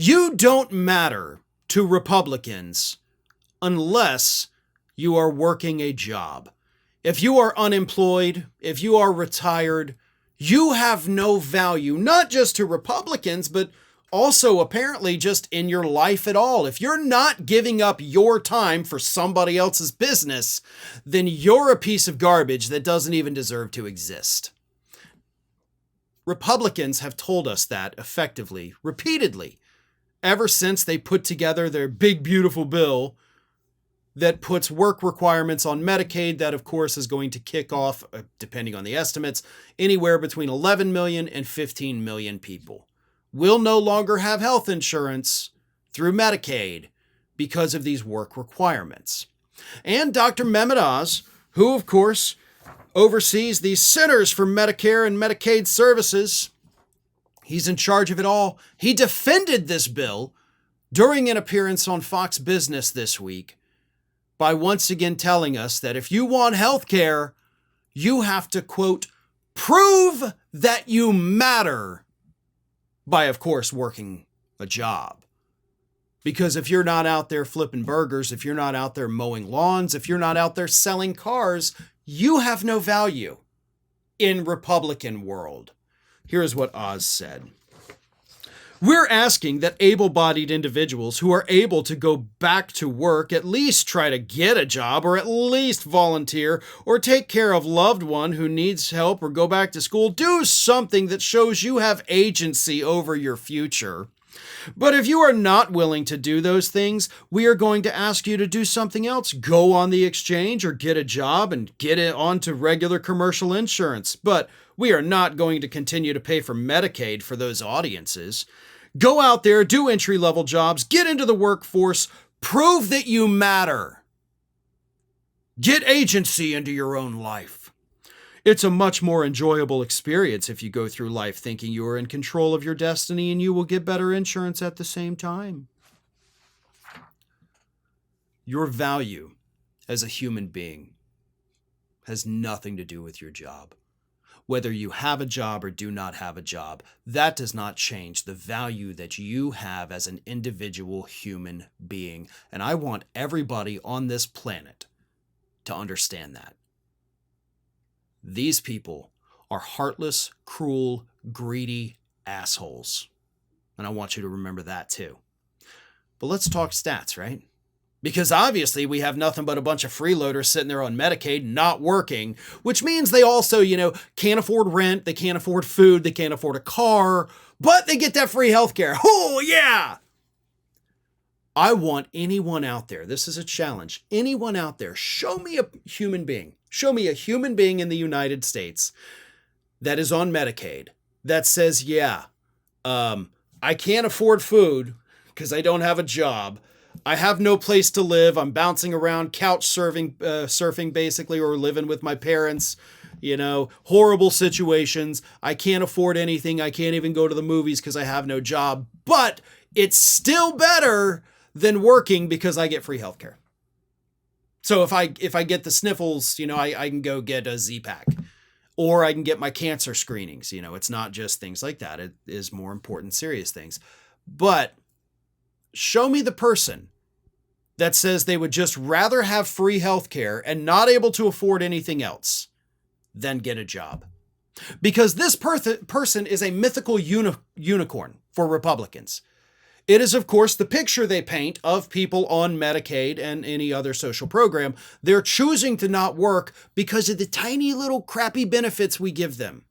You don't matter to Republicans unless you are working a job. If you are unemployed, if you are retired, you have no value, not just to Republicans, but also apparently just in your life at all. If you're not giving up your time for somebody else's business, then you're a piece of garbage that doesn't even deserve to exist. Republicans have told us that effectively, repeatedly, ever since they put together their big, beautiful bill that puts work requirements on Medicaid that, of course, is going to kick off, depending on the estimates, anywhere between 11 million and 15 million people. Will no longer have health insurance through Medicaid because of these work requirements. And Dr. Mehmet Oz, who, of course, oversees the Centers for Medicare and Medicaid Services, he's in charge of it all. He defended this bill during an appearance on Fox Business this week by once again telling us that if you want health care, you have to, quote, prove that you matter by, of course, working a job. Because if you're not out there flipping burgers, if you're not out there mowing lawns, if you're not out there selling cars, you have no value in Republican world. Here's what Oz said. We're asking that able-bodied individuals who are able to go back to work at least try to get a job or at least volunteer or take care of loved one who needs help or go back to school. Do something that shows you have agency over your future. But if you are not willing to do those things, we are going to ask you to do something else. Go on the exchange or get a job and get it onto regular commercial insurance. But we are not going to continue to pay for Medicaid for those audiences. Go out there, do entry-level jobs, get into the workforce, prove that you matter. Get agency into your own life. It's a much more enjoyable experience if you go through life thinking you are in control of your destiny and you will get better insurance at the same time. Your value as a human being has nothing to do with your job. Whether you have a job or do not have a job, that does not change the value that you have as an individual human being. And I want everybody on this planet to understand that. These people are heartless, cruel, greedy assholes. And I want you to remember that too. But let's talk stats, right? Because obviously we have nothing but a bunch of freeloaders sitting there on Medicaid not working, which means they also, can't afford rent, they can't afford food, they can't afford a car, but they get that free healthcare. Oh, yeah! I want anyone out there, this is a challenge, anyone out there, show me a human being in the United States that is on Medicaid that says, I can't afford food because I don't have a job. I have no place to live. I'm bouncing around, couch surfing basically, or living with my parents, horrible situations. I can't afford anything. I can't even go to the movies because I have no job, but it's still better than working because I get free healthcare. So if I get the sniffles, I can go get a Z-Pack, or I can get my cancer screenings. It's not just things like that. It is more important, serious things. But show me the person that says they would just rather have free healthcare and not able to afford anything else than get a job. Because this person is a mythical unicorn for Republicans. It is, of course, the picture they paint of people on Medicaid and any other social program. They're choosing to not work because of the tiny little crappy benefits we give them.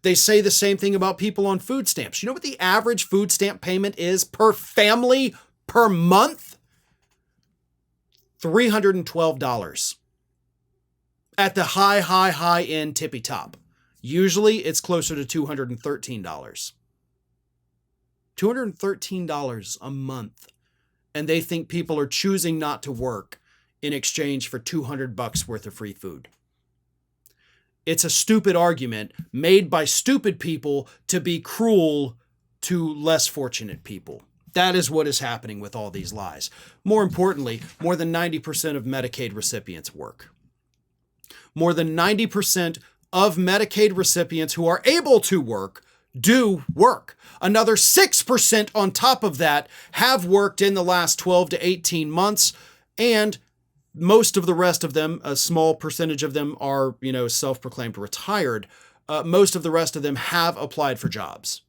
They say the same thing about people on food stamps. You know what the average food stamp payment is per family per month? $312. At the high end tippy top. Usually it's closer to $213. $213 a month. And they think people are choosing not to work in exchange for $200 worth of free food. It's a stupid argument made by stupid people to be cruel to less fortunate people. That is what is happening with all these lies. More importantly, more than 90% of Medicaid recipients work. More than 90% of Medicaid recipients who are able to work do work. Another 6% on top of that have worked in the last 12 to 18 months. And most of the rest of them, a small percentage of them are, self-proclaimed retired. Most of the rest of them have applied for jobs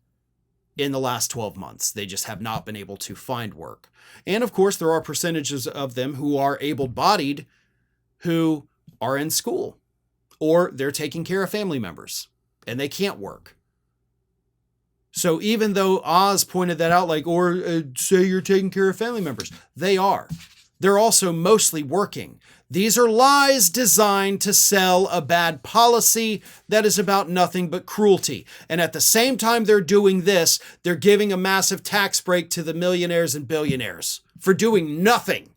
in the last 12 months. They just have not been able to find work. And of course, there are percentages of them who are able-bodied, who are in school, or they're taking care of family members and they can't work. So even though Oz pointed that out, say you're taking care of family members, they are. They're also mostly working. These are lies designed to sell a bad policy that is about nothing but cruelty. And at the same time they're doing this, they're giving a massive tax break to the millionaires and billionaires for doing nothing.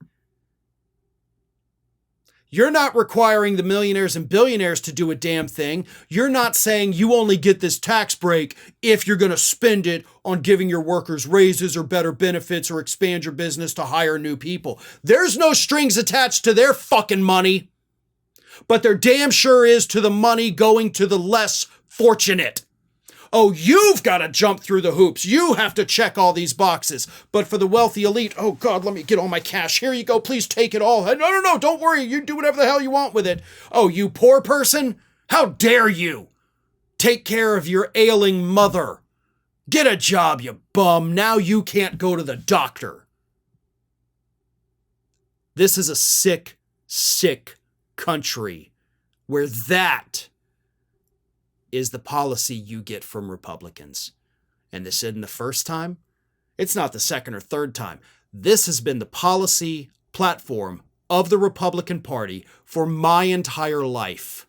You're not requiring the millionaires and billionaires to do a damn thing. You're not saying you only get this tax break if you're going to spend it on giving your workers raises or better benefits or expand your business to hire new people. There's no strings attached to their fucking money, but there damn sure is to the money going to the less fortunate. Oh, you've got to jump through the hoops. You have to check all these boxes. But for the wealthy elite, oh God, let me get all my cash. Here you go. Please take it all. No, don't worry. You do whatever the hell you want with it. Oh, you poor person. How dare you? Take care of your ailing mother. Get a job, you bum. Now you can't go to the doctor. This is a sick, sick country where that is the policy you get from Republicans. And this isn't the first time. It's not the second or third time. This has been the policy platform of the Republican Party for my entire life.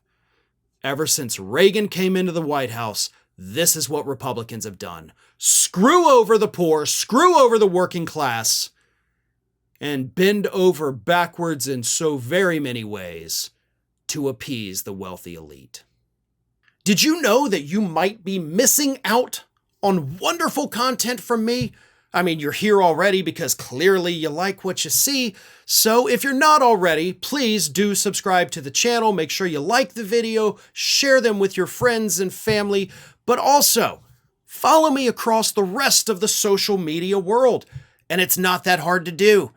Ever since Reagan came into the White House, this is what Republicans have done. Screw over the poor, screw over the working class, and bend over backwards in so very many ways to appease the wealthy elite. Did you know that you might be missing out on wonderful content from me? I mean, you're here already because clearly you like what you see. So if you're not already, please do subscribe to the channel. Make sure you like the video, share them with your friends and family, but also follow me across the rest of the social media world. And it's not that hard to do.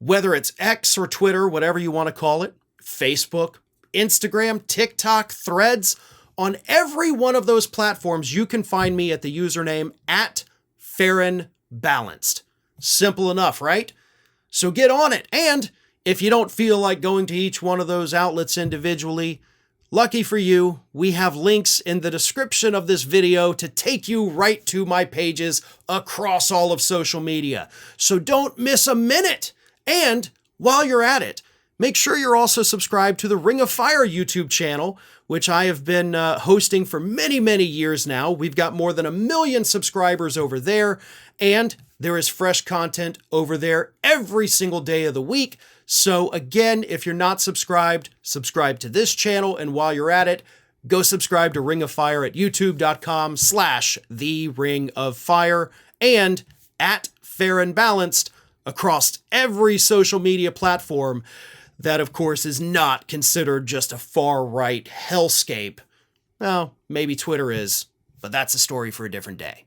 Whether it's X or Twitter, whatever you want to call it, Facebook, Instagram, TikTok, Threads, on every one of those platforms, you can find me at the username @FarronBalanced. Simple enough, right? So get on it. And if you don't feel like going to each one of those outlets individually, lucky for you, we have links in the description of this video to take you right to my pages across all of social media. So don't miss a minute. And while you're at it, make sure you're also subscribed to the Ring of Fire YouTube channel, which I have been hosting for many, many years now. We've got more than 1 million subscribers over there, and there is fresh content over there every single day of the week. So again, if you're not subscribed, subscribe to this channel, and while you're at it, go subscribe to Ring of Fire at youtube.com/The Ring of Fire and @FarronBalanced across every social media platform. That, of course, is not considered just a far-right hellscape. Well, maybe Twitter is, but that's a story for a different day.